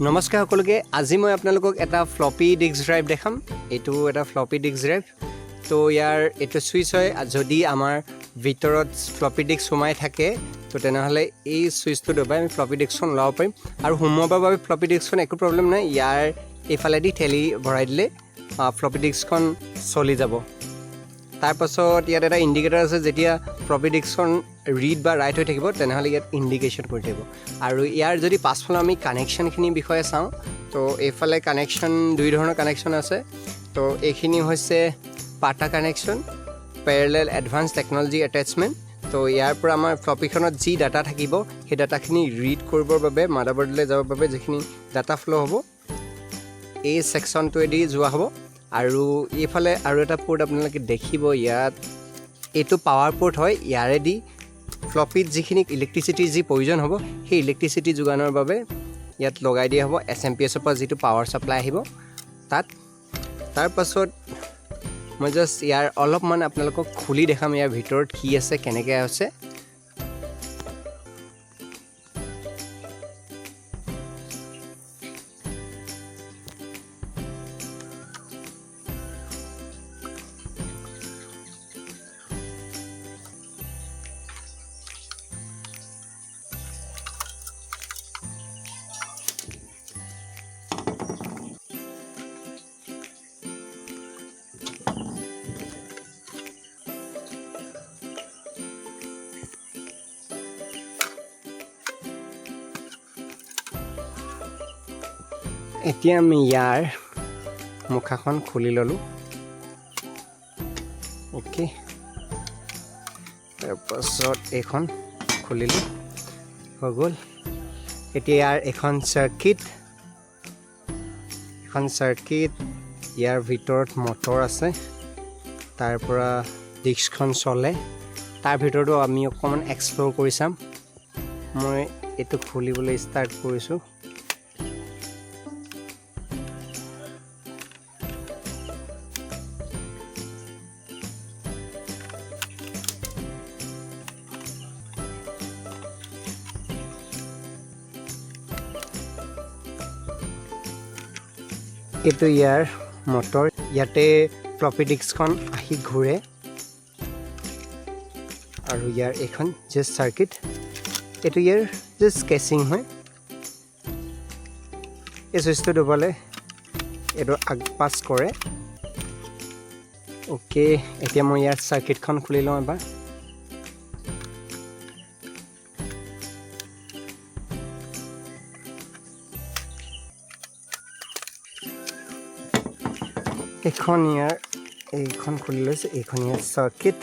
নমস্কাৰ সকলোকে আজি মই আপোনালোকক এটা ফ্লপি ডিস্ক ড্ৰাইভ দেখাম এটো এটা ফ্লপি ডিস্ক ড্ৰাইভ তো ইয়াৰ এটো সুইচ হয় যদি আমাৰ ভিতৰত ফ্লপি ডিস্ক সোমাই থাকে তো তেনেহলে এই সুইচটো দবাই আমি ফ্লপি ডিস্কখন লাব পাৰিম আৰু হোমোৱাৰ বাবে ফ্লপি ডিস্কখন একো প্ৰবলেম নাই ইয়াৰ এফালেদি ঠেলি ভৰাই দিলে ফ্লপি ডিস্কখন চলি যাব তাৰ পাছত ইয়াত এটা ইন্ডিকেটৰ আছে যেতিয়া ফ্লপি ডিস্কখন ৰিড বা ৰাইট হৈ থাকিব তেনেহলে ইয়াত ইন্ডিকেশন কৰি থাকিব আৰু ইয়াৰ যদি পাছফালে আমি কানেকশনখিনি বিষয়ে চাওঁ তো এফালে কানেকশন দুই ধৰণৰ কানেকশন আছে তো এইখিনি হৈছে পাটা connection Pyarelal advance technology attachment তো ইয়াৰ পৰা আমাৰ ফ্লপিখনত যি ডাটা থাকিব সেই ডাটাখিনি ৰিড কৰিবৰ বাবে মাদাৰবোৰ্ডলৈ যাবৰ বাবে যিখিনি ডাটা ফ্লো হ'ব এই সেকশনটো এদি যোৱা হ'ব আৰু এইফালে আৰু এটা পোৰ্ট আপোনালোকে দেখিব ইয়াত এটো পাৱাৰ পোৰ্ট হয় ইয়াৰেদি ফ্লপিত যিখিনি ইলেক্ট্ৰিসিটি যি প্ৰয়োজন হ'ব সেই ইলেক্ট্ৰিসিটি যোগানৰ বাবে ইয়াত লগাই দিয়া হ'ব এছএমপিএছ ৰ পৰা যিটো পাৱাৰ সাপ্লাই আহিব তাত তাৰ পাছত মই জাস্ট ইয়াৰ অলপমান আপোনালোকক খুলি দেখাম ইয়াৰ ভিতৰত কি আছে কেনেকৈ আছে এতিয়া আমি ইয়াৰ মুখাখন খুলি ললো ওকে তাৰপাছত এখন খুলিলো হৈ গ'ল এতিয়া ইয়াৰ এখন সাৰ্কিট ইয়াৰ ভিতৰত মটৰ আছে তাৰ পৰা ডিস্কখন চলে তাৰ ভিতৰতো আমি অকমান এক্সপ্লোৰ কৰি চাম মই এটো খুলিবলৈ ষ্টাৰ্ট কৰিছো এটো ইয়াৰ মটৰ ইয়াতে ফ্লপি ডিস্কখন আহি ঘূৰে আৰু ইয়াৰ এখন জাস্ট সাৰ্কিট এটো ইয়াৰ জাস্ট কেচিং হয় এই সুইচটো দবালে এটো আগপাছ কৰে ওকে এতিয়া মই ইয়াৰ সাৰ্কিটখন খুলি লওঁ এবাৰ এইখন খুলি লৈছে এইখন ইয়াৰ সাৰ্কিট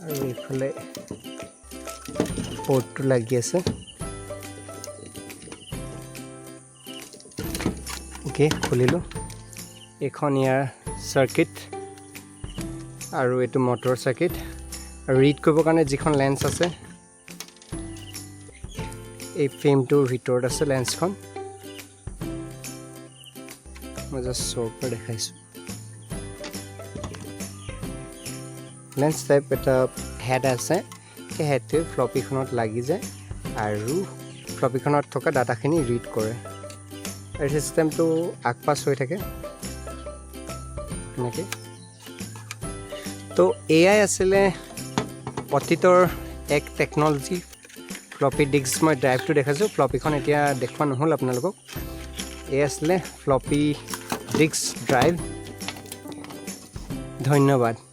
আৰু এইফালে পোৰ্টটো লাগি আছে ওকে খুলিলো এইখন ইয়াৰ সাৰ্কিট আৰু এটো মটৰ সাৰ্কিট ৰিড কৰিবৰ কাৰণে যিখন লেন্স আছে এই ফ্ৰেমটোৰ ভিতৰত আছে লেন্সখন মই জাস্ট চৌৰ দেখাইছো লেন্স টাইপ এটা হেড আছে সেই হেডটো ফ্লপিখনত লাগি যায় আৰু ফ্লপিখনত থকা ডাটাখিনি ৰিড কৰে আৰু সিস্টেমটো আগপাছ হৈ থাকে এনেকৈ তো এআই আছিলে অতীতৰ এক টেকনলজি ফ্লপি ডিস্ক মই ড্ৰাইভটো দেখাইছো ফ্লপিখন এতিয়া দেখুৱা নহ'ল আপোনালোকক এই আছিলে ফ্লপি ডিস্ক ড্ৰাইভ ধন্যবাদ